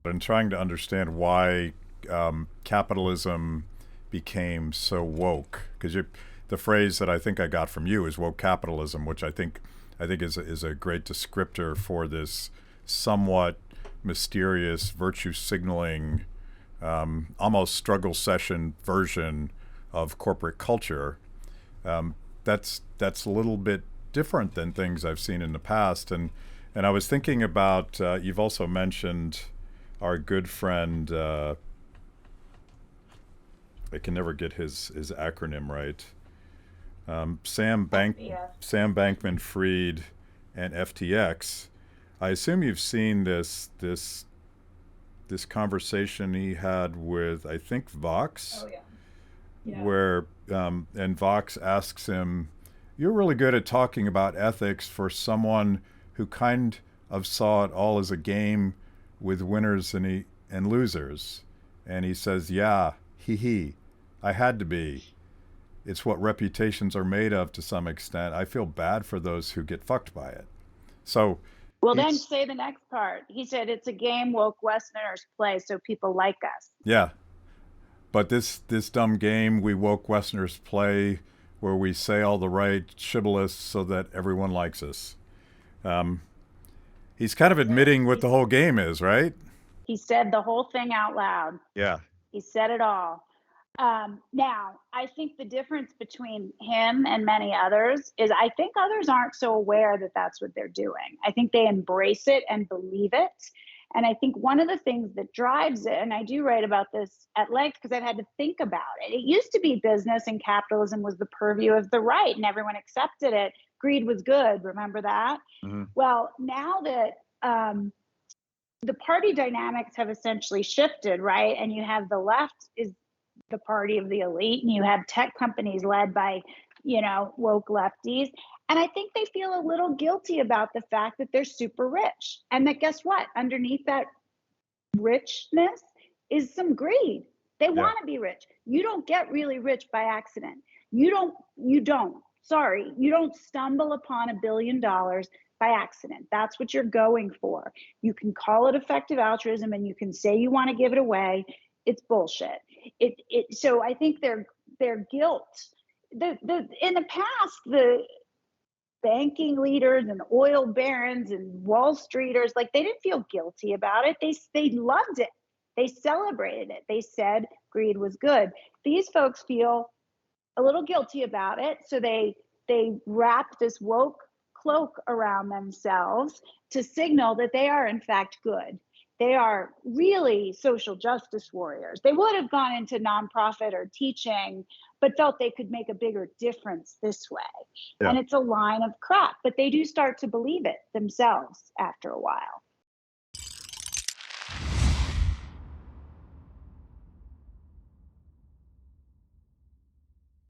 and trying to understand why capitalism became so woke. Because the phrase that I think I got from you is woke capitalism, which I think is a great descriptor for this somewhat mysterious virtue signaling, almost struggle session version of corporate culture. That's a little bit different than things I've seen in the past. And I was thinking about, you've also mentioned our good friend, I can never get his acronym right. Sam Yeah. Bankman-Fried and FTX. I assume you've seen this conversation he had with, I think, Vox, Oh yeah. Yeah. where and Vox asks him, "You're really good at talking about ethics for someone who kind of saw it all as a game with winners and losers." And he says, "Yeah, he, I had to be. It's what reputations are made of to some extent. I feel bad for those who get fucked by it." So Well, then he's, say the next part. He said it's a game woke Westerners play so people like us. yeah, but this dumb game we woke Westerners play, where we say all the right shibboleths so that everyone likes us. Um, he's kind of Yeah. admitting what the whole game is, right? He said the whole thing out loud. Yeah. He said it all. Now, I think the difference between him and many others is I think others aren't so aware that that's what they're doing. I think they embrace it and believe it. And I think one of the things that drives it, and I do write about this at length because I've had to think about it. It used to be business and capitalism was the purview of the right and everyone accepted it. Greed was good. Remember that? Mm-hmm. Well, now that the party dynamics have essentially shifted, right? And you have the left is the party of the elite, and you have tech companies led by, woke lefties. And I think they feel a little guilty about the fact that they're super rich. And that guess what? Underneath that richness is some greed. They Yeah. want to be rich. You don't get really rich by accident. Sorry, you don't stumble upon $1 billion by accident. That's what you're going for. You can call it effective altruism and you can say you want to give it away. It's bullshit. So I think their guilt. In the past, the banking leaders and oil barons and Wall Streeters, like they didn't feel guilty about it. They loved it. They celebrated it. They said greed was good. These folks feel a little guilty about it, so they wrap this woke cloak around themselves to signal that they are in fact good. They are really social justice warriors. They would have gone into nonprofit or teaching, but felt they could make a bigger difference this way. Yeah. And it's a line of crap, but they do start to believe it themselves after a while.